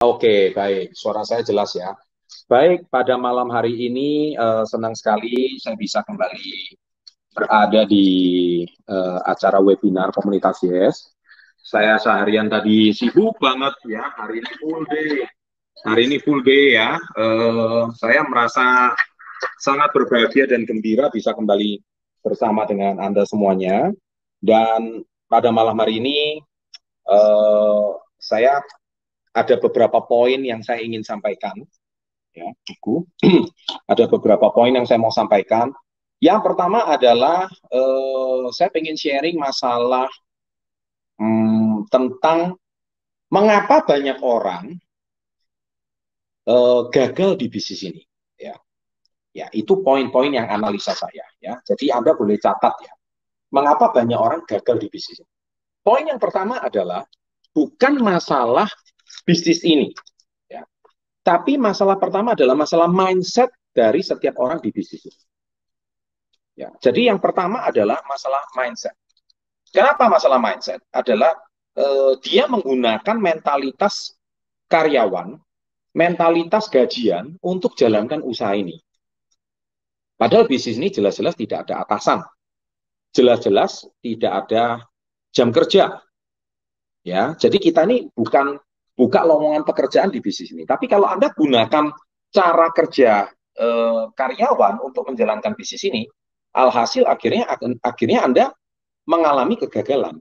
Oke, baik. Suara saya jelas ya. Baik, pada malam hari ini senang sekali saya bisa kembali berada di acara webinar komunitas YES. Saya seharian tadi sibuk banget ya, hari ini full day. Hari ini full day ya. Saya merasa sangat berbahagia dan gembira bisa kembali bersama dengan Anda semuanya. Dan pada malam hari ini saya ada beberapa poin yang saya ingin sampaikan ya, buku. Ada beberapa poin yang saya mau sampaikan. Yang pertama adalah saya ingin sharing masalah tentang mengapa banyak orang gagal di bisnis ini. Ya, ya itu poin-poin yang analisa saya. Ya, jadi Anda boleh catat ya. Mengapa banyak orang gagal di bisnis ini? Poin yang pertama adalah bukan masalah bisnis ini, ya. Tapi masalah pertama adalah masalah mindset dari setiap orang di bisnis ini. Ya, jadi yang pertama adalah masalah mindset. Kenapa masalah mindset? Adalah dia menggunakan mentalitas karyawan, mentalitas gajian untuk jalankan usaha ini. Padahal bisnis ini jelas-jelas tidak ada atasan, jelas-jelas tidak ada jam kerja. Ya, jadi kita ini bukan buka lowongan pekerjaan di bisnis ini. Tapi kalau Anda gunakan cara kerja karyawan untuk menjalankan bisnis ini, alhasil akhirnya Anda mengalami kegagalan.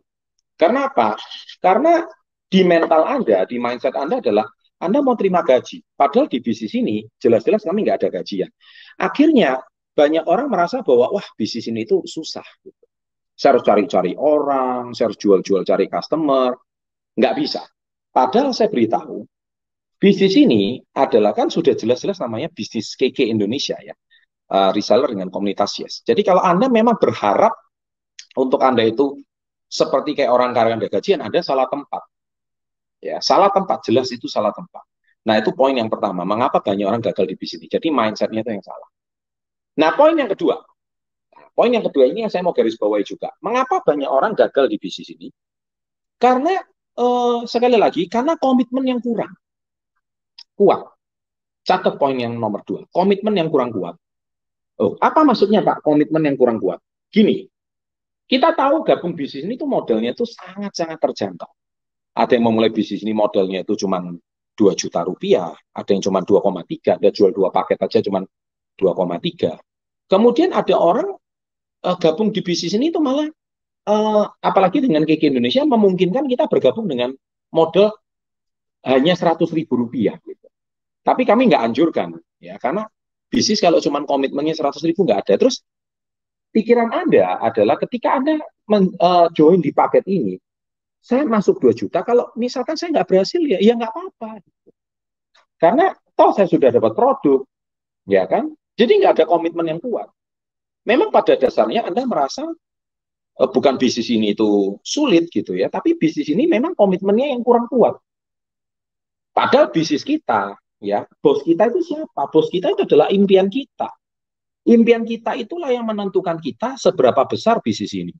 Karena apa? Karena di mental Anda, di mindset Anda adalah Anda mau terima gaji. Padahal di bisnis ini jelas-jelas kami nggak ada gajian. Akhirnya banyak orang merasa bahwa wah bisnis ini itu susah. Saya harus cari-cari orang, saya harus jual-jual cari customer. Nggak bisa. Padahal saya beritahu, bisnis ini adalah kan sudah jelas-jelas namanya bisnis KK Indonesia ya. Reseller dengan komunitas Yes. Jadi kalau Anda memang berharap untuk Anda itu seperti kayak orang karyawan ada gajian, Anda salah tempat. Ya, salah tempat, jelas itu salah tempat. Nah, itu poin yang pertama. Mengapa banyak orang gagal di bisnis ini? Jadi mindsetnya itu yang salah. Nah, poin yang kedua. Poin yang kedua ini yang saya mau garis bawahi juga. Mengapa banyak orang gagal di bisnis ini? Karena sekali lagi, karena komitmen yang kurang kuat. Catat poin yang nomor dua. Komitmen yang kurang kuat. Oh, apa maksudnya Pak? Komitmen yang kurang kuat. Gini, kita tahu gabung bisnis ini tuh modelnya tuh sangat-sangat terjangkau. Ada yang memulai bisnis ini modelnya itu cuma 2 juta rupiah, ada yang cuma 2,3, ada jual dua paket aja cuma 2,3. Kemudian ada orang gabung di bisnis ini itu malah apalagi dengan KK Indonesia memungkinkan kita bergabung dengan model hanya 100.000 rupiah. Gitu. Tapi kami nggak anjurkan, ya karena bisnis kalau cuma komitmennya 100.000 nggak ada. Terus pikiran Anda adalah ketika Anda join di paket ini, saya masuk 2 juta, kalau misalkan saya nggak berhasil ya nggak apa-apa. Karena toh saya sudah dapat produk, ya kan? Jadi nggak ada komitmen yang kuat. Memang pada dasarnya Anda merasa bukan bisnis ini itu sulit gitu ya, tapi bisnis ini memang komitmennya yang kurang kuat. Padahal bisnis kita, ya, bos kita itu siapa? Bos kita itu adalah impian kita. Impian kita itulah yang menentukan kita seberapa besar bisnis ini.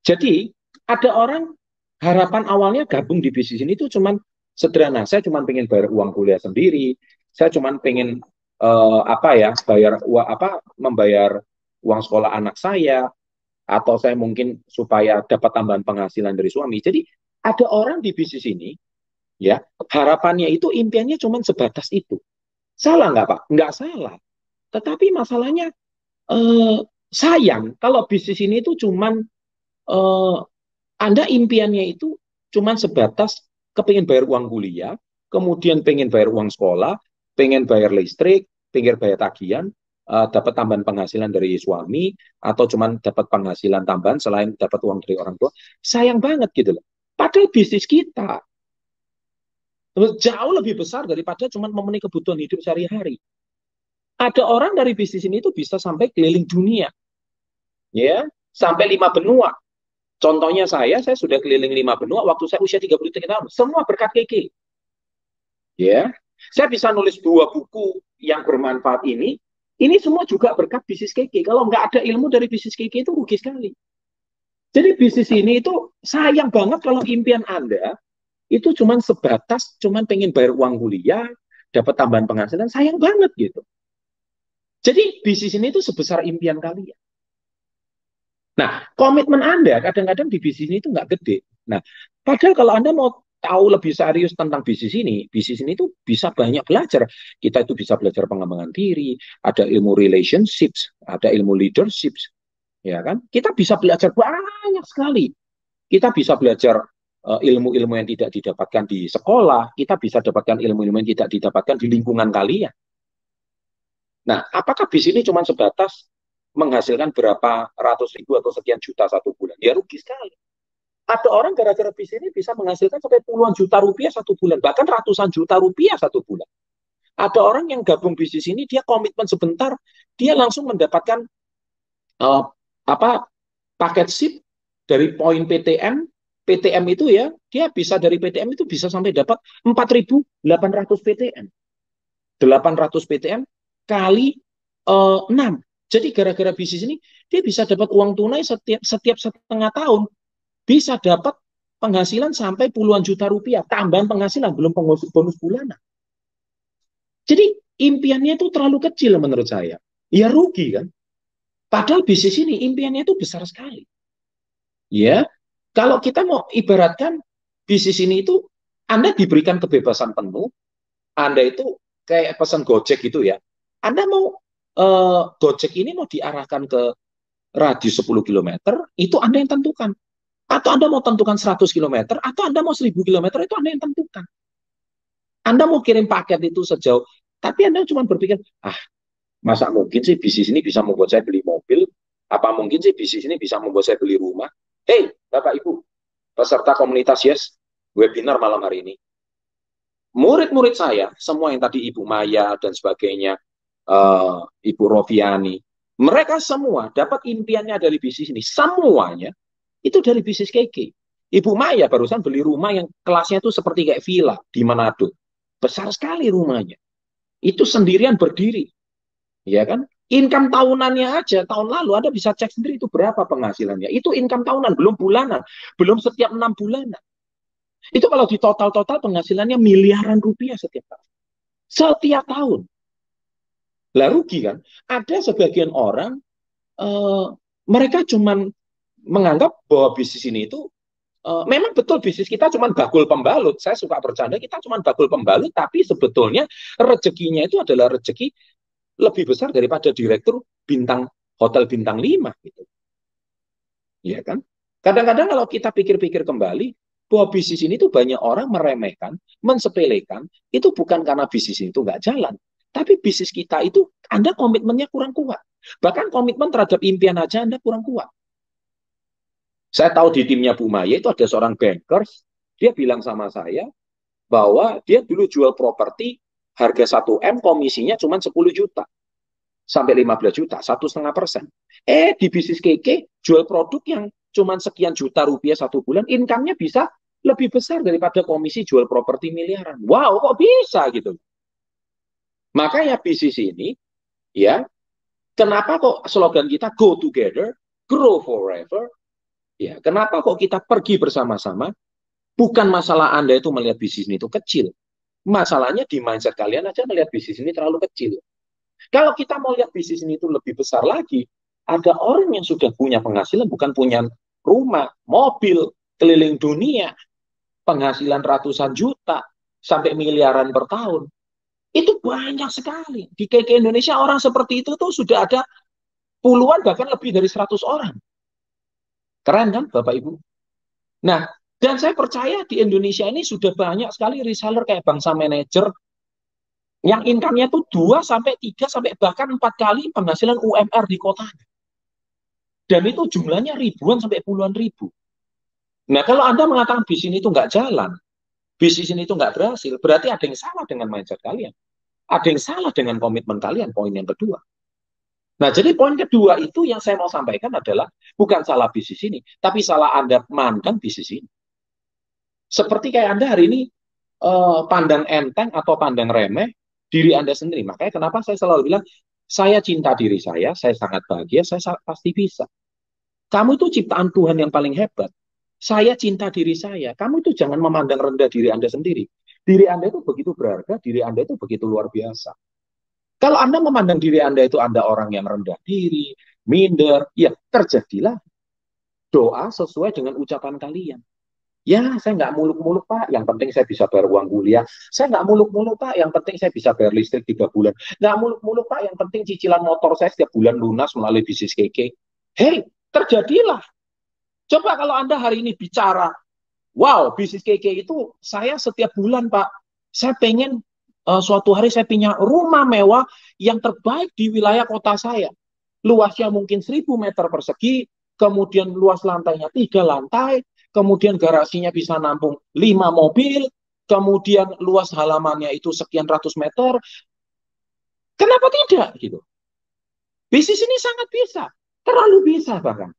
Jadi ada orang harapan awalnya gabung di bisnis ini itu cuman sederhana. Saya cuman pengen bayar uang kuliah sendiri. Saya cuman pengen apa ya bayar uang apa membayar uang sekolah anak saya atau saya mungkin supaya dapat tambahan penghasilan dari suami. Jadi ada orang di bisnis ini ya harapannya itu impiannya cuman sebatas itu. Salah nggak Pak? Nggak salah. Tetapi masalahnya eh, sayang kalau bisnis ini itu cuman eh, Anda impiannya itu cuman sebatas kepingin bayar uang kuliah, kemudian pengen bayar uang sekolah, pengen bayar listrik, pengen bayar tagihan, dapat tambahan penghasilan dari suami, atau cuman dapat penghasilan tambahan selain dapat uang dari orang tua. Sayang banget gitu loh. Padahal bisnis kita jauh lebih besar daripada cuman memenuhi kebutuhan hidup sehari-hari. Ada orang dari bisnis ini itu bisa sampai keliling dunia, ya, sampai 5 benua. Contohnya saya sudah keliling 5 benua waktu saya usia 33 tahun. Semua berkat KK. Ya, saya bisa nulis 2 buku yang bermanfaat ini. Ini semua juga berkat bisnis KK. Kalau nggak ada ilmu dari bisnis KK itu rugi sekali. Jadi bisnis ini itu sayang banget kalau impian Anda itu cuman sebatas, cuman pengen bayar uang kuliah, dapat tambahan penghasilan, sayang banget gitu. Jadi bisnis ini itu sebesar impian kalian. Nah, komitmen Anda kadang-kadang di bisnis ini itu nggak gede. Nah, padahal kalau Anda mau tahu lebih serius tentang bisnis ini itu bisa banyak belajar. Kita itu bisa belajar pengembangan diri, ada ilmu relationships, ada ilmu leadership, ya kan? Kita bisa belajar banyak sekali. Kita bisa belajar ilmu-ilmu yang tidak didapatkan di sekolah, kita bisa dapatkan ilmu-ilmu yang tidak didapatkan di lingkungan kalian. Nah, apakah bisnis ini cuma sebatas menghasilkan berapa ratus ribu atau sekian juta satu bulan? Ya rugi sekali. Ada orang gara-gara bisnis ini bisa menghasilkan sampai puluhan juta rupiah satu bulan, bahkan ratusan juta rupiah satu bulan. Ada orang yang gabung bisnis ini, dia komitmen sebentar, dia langsung mendapatkan uh, apa paket SIP dari poin PTM. PTM itu ya, dia bisa dari PTM itu bisa sampai dapat 4.800 PTM. 800 PTM kali 6. Jadi gara-gara bisnis ini, dia bisa dapat uang tunai setiap setengah tahun. Bisa dapat penghasilan sampai puluhan juta rupiah. Tambahan penghasilan, belum bonus bulanan. Jadi impiannya itu terlalu kecil menurut saya. Ya rugi kan. Padahal bisnis ini impiannya itu besar sekali. Ya, kalau kita mau ibaratkan bisnis ini itu Anda diberikan kebebasan penuh, Anda itu kayak pesan Gojek gitu ya. Anda mau Gojek ini mau diarahkan ke radius 10 kilometer, itu Anda yang tentukan. Atau Anda mau tentukan 100 kilometer, atau Anda mau 1000 kilometer, itu Anda yang tentukan. Anda mau kirim paket itu sejauh, tapi Anda cuma berpikir, masa mungkin sih bisnis ini bisa membuat saya beli mobil? Apa mungkin sih bisnis ini bisa membuat saya beli rumah? Hei, Bapak Ibu, peserta komunitas Yes, webinar malam hari ini. Murid-murid saya, semua yang tadi Ibu Maya dan sebagainya, Ibu Rofiani, mereka semua dapat impiannya dari bisnis ini. Semuanya itu dari bisnis KK. Ibu Maya barusan beli rumah yang kelasnya itu seperti kayak villa di Manado. Besar sekali rumahnya. Itu sendirian berdiri. Ya kan? Income tahunannya aja, tahun lalu Anda bisa cek sendiri itu berapa penghasilannya. Itu income tahunan, belum bulanan. Belum setiap 6 bulanan. Itu kalau di total-total penghasilannya miliaran rupiah setiap tahun. Setiap tahun. Lah rugi kan? Ada sebagian orang, mereka cuman menganggap bahwa bisnis ini itu memang betul bisnis kita cuma bakul pembalut. Saya suka bercanda, kita cuma bakul pembalut, tapi sebetulnya rezekinya itu adalah rezeki lebih besar daripada direktur hotel bintang 5 gitu. Ya kan? Kadang-kadang kalau kita pikir-pikir kembali bahwa bisnis ini tuh banyak orang meremehkan, mensepelekan, itu bukan karena bisnis itu nggak jalan, tapi bisnis kita itu Anda komitmennya kurang kuat. Bahkan komitmen terhadap impian aja Anda kurang kuat. Saya tahu di timnya Bu Maya itu ada seorang bankers, dia bilang sama saya bahwa dia dulu jual properti harga 1 M, komisinya cuma 10 juta sampai 15 juta, 1,5%. Di bisnis KK jual produk yang cuma sekian juta rupiah satu bulan, income-nya bisa lebih besar daripada komisi jual properti miliaran. Wow, kok bisa gitu? Makanya bisnis ini, ya, kenapa kok slogan kita go together, grow forever? Ya, kenapa kok kita pergi bersama-sama? Bukan masalah Anda itu melihat bisnis ini itu kecil. Masalahnya di mindset kalian aja melihat bisnis ini terlalu kecil. Kalau kita mau lihat bisnis ini itu lebih besar lagi, ada orang yang sudah punya penghasilan, bukan punya rumah, mobil, keliling dunia, penghasilan ratusan juta, sampai miliaran per tahun. Itu banyak sekali. Di KK Indonesia orang seperti itu tuh sudah ada puluhan, bahkan lebih dari 100 orang. Keren kan Bapak Ibu? Nah, dan saya percaya di Indonesia ini sudah banyak sekali reseller kayak Bangsa Manager yang income-nya tuh 2 sampai 3 sampai bahkan 4 kali penghasilan UMR di kotanya. Dan itu jumlahnya ribuan sampai puluhan ribu. Nah, kalau Anda mengatakan bisnis itu nggak jalan, bisnis ini itu nggak berhasil, berarti ada yang salah dengan mindset kalian. Ada yang salah dengan komitmen kalian, poin yang kedua. Nah, jadi poin kedua itu yang saya mau sampaikan adalah bukan salah bisnis ini, tapi salah Anda mandang bisnis ini. Seperti kayak Anda hari ini pandang enteng atau pandang remeh diri Anda sendiri. Makanya kenapa saya selalu bilang, saya cinta diri saya sangat bahagia, saya pasti bisa. Kamu itu ciptaan Tuhan yang paling hebat. Saya cinta diri saya. Kamu itu jangan memandang rendah diri Anda sendiri. Diri Anda itu begitu berharga, diri Anda itu begitu luar biasa. Kalau Anda memandang diri Anda itu Anda orang yang rendah diri, minder, ya terjadilah doa sesuai dengan ucapan kalian. Ya, saya nggak muluk-muluk, Pak. Yang penting saya bisa bayar uang kuliah. Saya nggak muluk-muluk, Pak. Yang penting saya bisa bayar listrik 3 bulan. Nggak muluk-muluk, Pak. Yang penting cicilan motor saya setiap bulan lunas melalui bisnis keke. Hei, terjadilah. Coba kalau Anda hari ini bicara, wow, bisnis keke itu saya setiap bulan, Pak. Saya pengen suatu hari saya punya rumah mewah yang terbaik di wilayah kota saya. Luasnya mungkin 1.000 meter persegi, kemudian luas lantainya 3 lantai, kemudian garasinya bisa nampung 5 mobil, kemudian luas halamannya itu sekian ratus meter. Kenapa tidak gitu? Bisnis ini sangat bisa, terlalu bisa bahkan.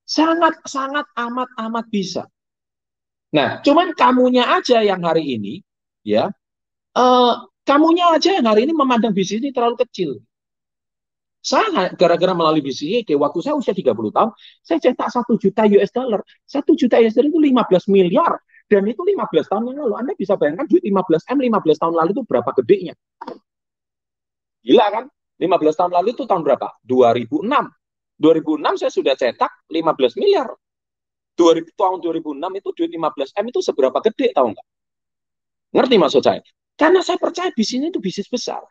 Sangat sangat amat amat bisa. Nah, cuman kamunya aja yang hari ini ya, eh, kamunya aja yang hari ini memandang bisnis ini terlalu kecil. Saya gara-gara melalui BCA, waktu saya usia 30 tahun, saya cetak 1 juta US dollar. 1 juta US dollar itu 15 miliar. Dan itu 15 tahun yang lalu. Anda bisa bayangkan duit 15M 15 tahun lalu itu berapa gedenya. Gila kan? 15 tahun lalu itu tahun berapa? 2006. 2006 saya sudah cetak 15 miliar. Tahun 2006 itu duit 15M itu seberapa gede, tahu nggak? Ngerti maksud saya? Karena saya percaya bisnis itu bisnis besar.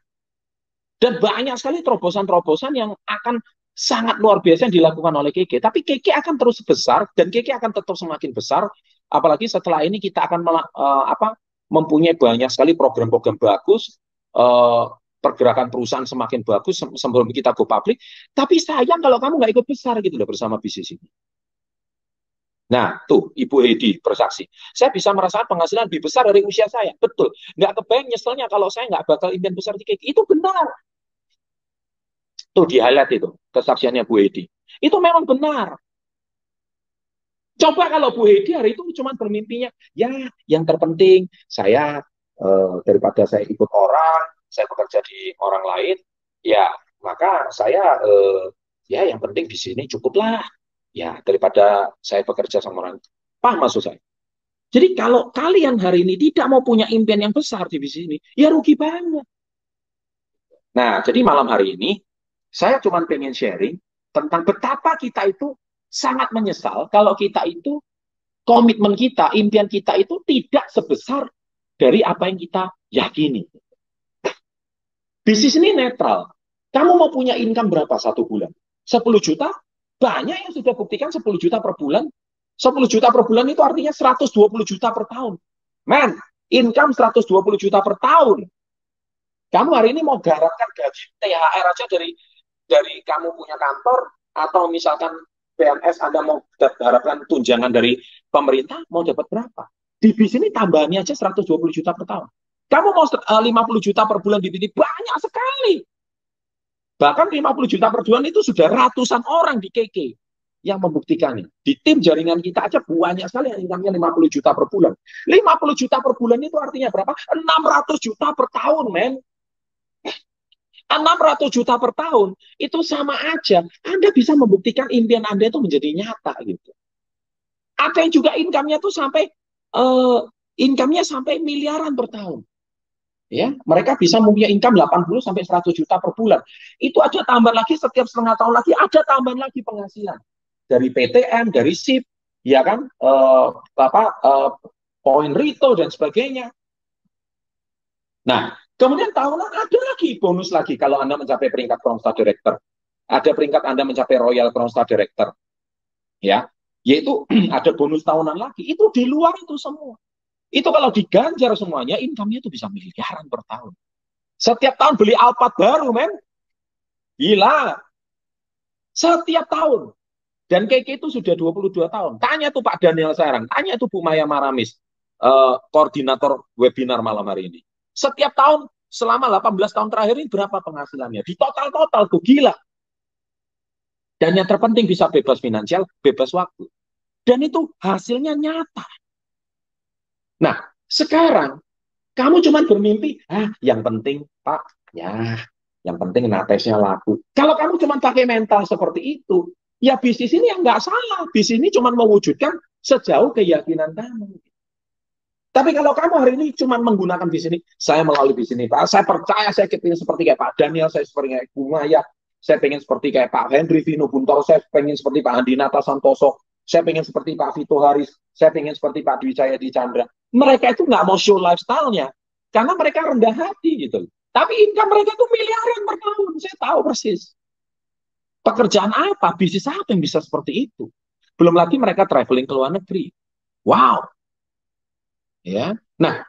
Dan banyak sekali terobosan-terobosan yang akan sangat luar biasa yang dilakukan oleh Keke. Tapi Keke akan terus besar dan Keke akan tetap semakin besar. Apalagi setelah ini kita akan mempunyai banyak sekali program-program bagus, pergerakan perusahaan semakin bagus sebelum kita go public. Tapi sayang kalau kamu nggak ikut besar gitu loh bersama bisnis ini. Nah, tuh Ibu Hedi bersaksi. Saya bisa merasakan penghasilan lebih besar dari usia saya. Betul. Nggak kebayang nyeselnya kalau saya nggak bakal impian besar di Keke. Itu benar. Tuh di highlight itu, kesaksiannya Bu Hedi. Itu memang benar. Coba kalau Bu Hedi hari itu cuma bermimpinya, ya yang terpenting saya daripada saya ikut orang, saya bekerja di orang lain, ya maka saya ya yang penting di sini cukuplah. Ya daripada saya bekerja sama orang. Paham maksud saya? Jadi kalau kalian hari ini tidak mau punya impian yang besar di bisnis ini, ya rugi banget. Nah, jadi malam hari ini saya cuma pengen sharing tentang betapa kita itu sangat menyesal kalau kita itu komitmen kita, impian kita itu tidak sebesar dari apa yang kita yakini. Bisnis ini netral. Kamu mau punya income berapa satu bulan? 10 juta? Banyak yang sudah buktikan 10 juta per bulan. 10 juta per bulan itu artinya 120 juta per tahun. Man, income 120 juta per tahun. Kamu hari ini mau garapkan gaji THR aja dari kamu punya kantor, atau misalkan PNS Anda mau harapkan tunjangan dari pemerintah, mau dapat berapa? Di bis ini tambahannya aja 120 juta per tahun. Kamu mau 50 juta per bulan di sini, banyak sekali. Bahkan 50 juta per bulan itu sudah ratusan orang di KK yang membuktikannya. Di tim jaringan kita aja banyak sekali yang income-nya 50 juta per bulan. 50 juta per bulan itu artinya berapa? 600 juta per tahun, men. 600 juta per tahun itu sama aja Anda bisa membuktikan impian Anda itu menjadi nyata gitu. Ada yang juga income-nya tuh sampai income-nya sampai miliaran per tahun. Ya, mereka bisa mempunyai income 80 sampai 100 juta per bulan. Itu ada tambahan lagi setiap setengah tahun lagi, ada tambahan lagi penghasilan dari PTN, dari SIP, ya kan, poin rito dan sebagainya. Nah, kemudian tahunan ada lagi bonus lagi kalau Anda mencapai peringkat Crown Star Director. Ada peringkat Anda mencapai Royal Crown Star Director. Ya, yaitu ada bonus tahunan lagi. Itu di luar itu semua. Itu kalau diganjar semuanya, income-nya itu bisa miliaran per tahun. Setiap tahun beli Alphard baru, men. Gila. Setiap tahun. Dan Keke itu sudah 22 tahun. Tanya tuh Pak Daniel Serang, tanya tuh Bu Maya Maramis, koordinator webinar malam hari ini. Setiap tahun selama 18 tahun terakhir ini berapa penghasilannya? Di total-total tuh gila. Dan yang terpenting bisa bebas finansial, bebas waktu. Dan itu hasilnya nyata. Nah, sekarang kamu cuma bermimpi, yang penting Pak, ya, yang penting natesnya laku. Kalau kamu cuma pakai mental seperti itu, ya bisnis ini yang nggak salah. Bisnis ini cuma mewujudkan sejauh keyakinan kamu. Tapi kalau kamu hari ini cuma menggunakan bisnis ini, saya melalui bisnis ini, Pak, saya percaya saya ingin seperti kayak Pak Daniel, saya seperti kayak Kumaya, saya pengen seperti kayak Pak Henry Vino Buntoro, saya pengen seperti Pak Andinata Santoso, saya pengen seperti Pak Vito Haris, saya pengen seperti Pak Dwi Cahyadi Chandra. Mereka itu nggak mau show lifestyle-nya, karena mereka rendah hati gitu. Tapi income mereka itu miliaran per tahun, saya tahu persis. Pekerjaan apa, bisnis apa yang bisa seperti itu? Belum lagi mereka traveling ke luar negeri. Wow, ya. Nah,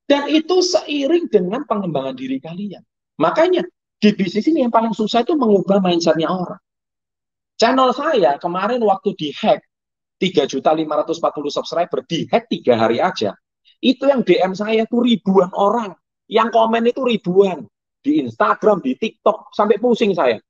dan itu seiring dengan pengembangan diri kalian. Makanya di bisnis ini yang paling susah itu mengubah mindsetnya orang. Channel saya kemarin waktu dihack 3.540 subscriber, dihack 3 hari aja. Itu yang DM saya itu ribuan orang, yang komen itu ribuan di Instagram, di TikTok, sampai pusing saya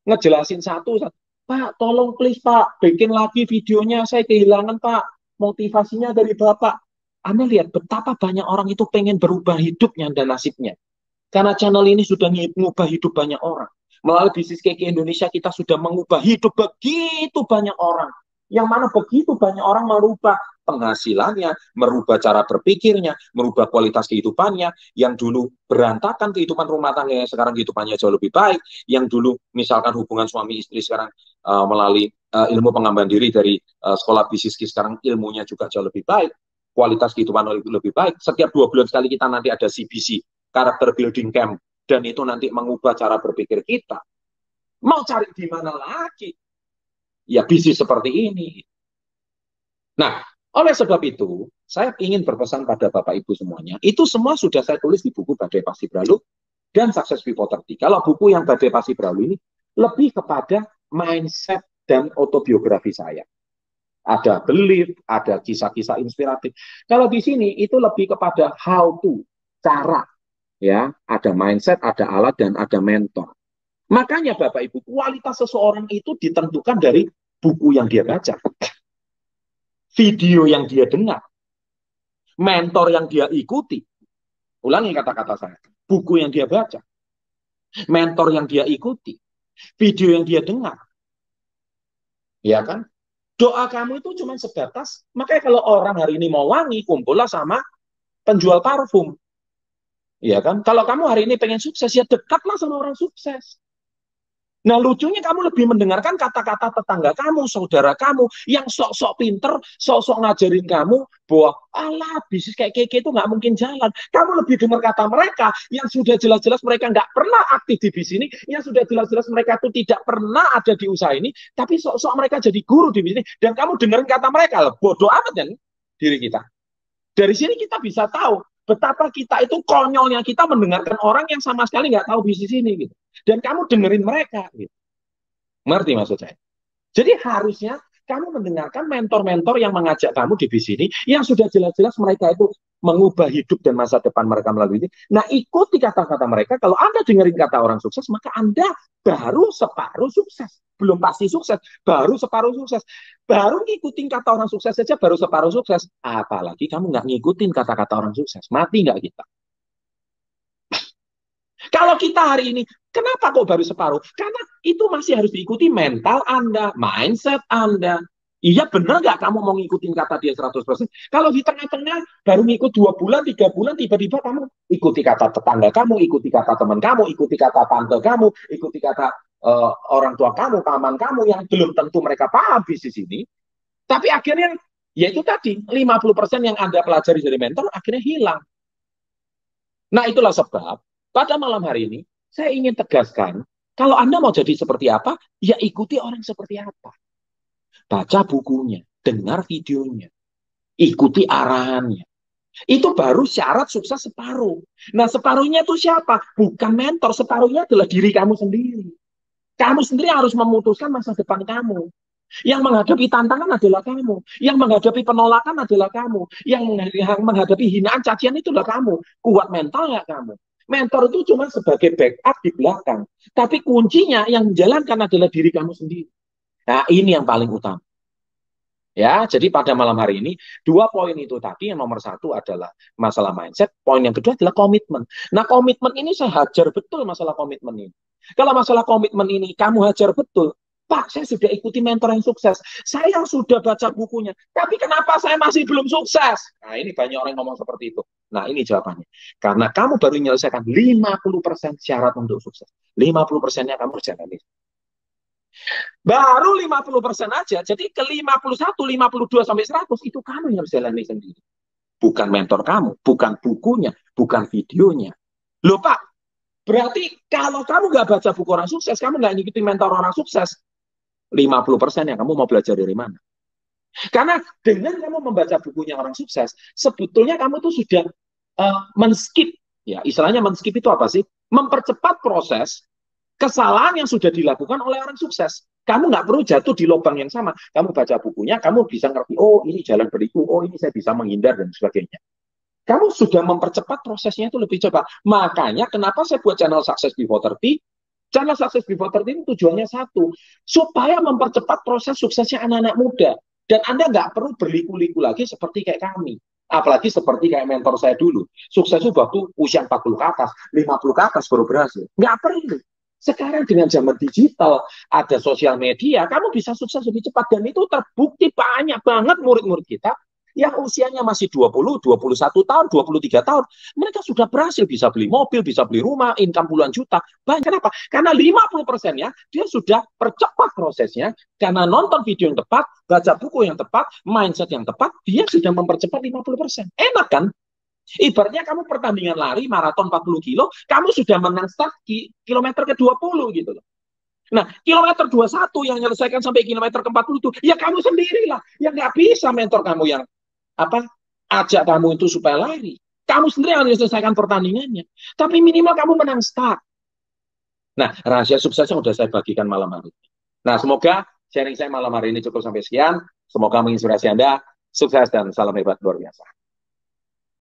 ngejelasin satu. Pak, tolong please Pak, bikin lagi videonya, saya kehilangan Pak, motivasinya dari Bapak. Anda lihat betapa banyak orang itu pengen berubah hidupnya dan nasibnya. Karena channel ini sudah mengubah hidup banyak orang. Melalui bisnis Keke Indonesia kita sudah mengubah hidup begitu banyak orang. Yang mana begitu banyak orang merubah penghasilannya, merubah cara berpikirnya, merubah kualitas kehidupannya. Yang dulu berantakan kehidupan rumah tangga, sekarang kehidupannya jauh lebih baik. Yang dulu misalkan hubungan suami istri sekarang melalui ilmu pengembangan diri dari sekolah bisnis, sekarang ilmunya juga jauh lebih baik. Kualitas kehidupan lebih baik. Setiap 2 bulan sekali kita nanti ada CBC, Character Building Camp, dan itu nanti mengubah cara berpikir kita. Mau cari di mana lagi? Ya bisnis seperti ini. Nah, oleh sebab itu, saya ingin berpesan pada Bapak Ibu semuanya, itu semua sudah saya tulis di buku Badai Pasti Berlalu dan Success Before 30. Kalau buku yang Badai Pasti Berlalu ini lebih kepada mindset dan autobiografi saya. Ada belief, ada kisah-kisah inspiratif. Kalau di sini itu lebih kepada how to, cara. Ya, ada mindset, ada alat, dan ada mentor. Makanya Bapak Ibu, kualitas seseorang itu ditentukan dari buku yang dia baca, video yang dia dengar, mentor yang dia ikuti. Ulangi kata-kata saya. Buku yang dia baca, mentor yang dia ikuti, video yang dia dengar. Ya kan? Doa kamu itu cuma sebatas, makanya kalau orang hari ini mau wangi, kumpullah sama penjual parfum. Ya kan? Kalau kamu hari ini pengen sukses, ya dekatlah sama orang sukses. Nah, lucunya kamu lebih mendengarkan kata-kata tetangga kamu, saudara kamu, yang sok-sok pinter, sok-sok ngajarin kamu bahwa, alah, bisnis kayak Keke itu nggak mungkin jalan. Kamu lebih dengar kata mereka, yang sudah jelas-jelas mereka nggak pernah aktif di bisnis ini, yang sudah jelas-jelas mereka itu tidak pernah ada di usaha ini, tapi sok-sok mereka jadi guru di bisnis ini, dan kamu dengerin kata mereka, bodoh amat kan diri kita. Dari sini kita bisa tahu betapa kita itu konyolnya kita mendengarkan orang yang sama sekali nggak tahu bisnis ini gitu. Dan kamu dengerin mereka gitu. Ngerti maksud saya? Jadi harusnya kamu mendengarkan mentor-mentor yang mengajak kamu di bisnis ini yang sudah jelas-jelas mereka itu mengubah hidup dan masa depan mereka melalui ini. Nah, ikuti kata-kata mereka. Kalau Anda dengerin kata orang sukses, maka Anda baru separuh sukses. Belum pasti sukses, baru separuh sukses. Baru ngikutin kata orang sukses saja baru separuh sukses. Apalagi kamu nggak ngikutin kata-kata orang sukses. Mati nggak kita? Kalau kita hari ini, kenapa kok baru separuh? Karena itu masih harus diikuti mental Anda, mindset Anda. Iya benar nggak kamu mau ngikutin kata dia 100%? Kalau di tengah-tengah baru ngikut 2 bulan, 3 bulan, tiba-tiba kamu ikuti kata tetangga kamu, ikuti kata teman kamu, ikuti kata tante kamu, ikuti kata orang tua kamu, paman kamu yang belum tentu mereka paham bisnis ini. Tapi akhirnya, ya itu tadi, 50% yang Anda pelajari dari mentor akhirnya hilang. Nah itulah sebab pada malam hari ini saya ingin tegaskan, kalau Anda mau jadi seperti apa, ya ikuti orang seperti apa. Baca bukunya, dengar videonya, ikuti arahannya. Itu baru syarat sukses separuh. Nah separuhnya itu siapa? Bukan mentor, separuhnya adalah diri kamu sendiri. Kamu sendiri harus memutuskan masa depan kamu. Yang menghadapi tantangan adalah kamu. Yang menghadapi penolakan adalah kamu. Yang menghadapi hinaan, cacian itu adalah kamu. Kuat mental nggak kamu? Mentor itu cuma sebagai backup di belakang. Tapi kuncinya yang menjalankan adalah diri kamu sendiri. Nah, ini yang paling utama. Ya, jadi pada malam hari ini, 2 poin itu tadi, yang nomor 1 adalah masalah mindset, poin yang kedua adalah komitmen. Nah, komitmen ini saya hajar betul masalah komitmen ini. Kalau masalah komitmen ini kamu hajar betul, Pak, saya sudah ikuti mentor yang sukses. Saya sudah baca bukunya. Tapi kenapa saya masih belum sukses? Nah, ini banyak orang ngomong seperti itu. Nah, ini jawabannya. Karena kamu baru menyelesaikan 50% syarat untuk sukses. 50%-nya kamu jalani. Baru 50% aja. Jadi ke 51, 52 sampai 100 itu kamu yang harus jalani sendiri. Bukan mentor kamu, bukan bukunya, bukan videonya. Loh Pak, berarti kalau kamu nggak baca buku orang sukses, kamu nggak ngikutin mentor orang sukses, 50% yang kamu mau belajar dari mana? Karena dengan kamu membaca bukunya orang sukses, sebetulnya kamu tuh sudah men-skip, ya istilahnya men-skip itu apa sih? Mempercepat proses kesalahan yang sudah dilakukan oleh orang sukses. Kamu nggak perlu jatuh di lubang yang sama. Kamu baca bukunya, kamu bisa ngerti, oh ini jalan berliku, oh ini saya bisa menghindar dan sebagainya. Kamu sudah mempercepat prosesnya itu lebih cepat. Makanya kenapa saya buat channel Success Before 30? Channel Success Before 30 ini tujuannya satu, supaya mempercepat proses suksesnya anak-anak muda. Dan Anda nggak perlu berliku-liku lagi seperti kayak kami. Apalagi seperti kayak mentor saya dulu. Sukses itu waktu usia 40 ke atas, 50 ke atas baru berhasil. Nggak perlu. Sekarang dengan zaman digital, ada sosial media, kamu bisa sukses lebih cepat. Dan itu terbukti banyak banget murid-murid kita yang usianya masih 20, 21 tahun, 23 tahun. Mereka sudah berhasil bisa beli mobil, bisa beli rumah, income puluhan juta. Banyak. Kenapa? Karena 50%-nya dia sudah percepat prosesnya. Karena nonton video yang tepat, baca buku yang tepat, mindset yang tepat, dia sudah mempercepat 50%. Enak kan? Ibaratnya kamu pertandingan lari maraton 40 kilo, kamu sudah menang start kilometer ke-20 gitu loh. Nah, kilometer 21 yang menyelesaikan sampai kilometer ke-40 itu, ya kamu sendirilah. Yang nggak bisa mentor kamu yang ajak kamu itu supaya lari. Kamu sendiri yang harus selesaikan pertandingannya. Tapi minimal kamu menang start. Nah, rahasia suksesnya sudah saya bagikan malam hari ini. Nah, semoga sharing saya malam hari ini cukup sampai sekian. Semoga menginspirasi Anda. Sukses dan salam hebat luar biasa.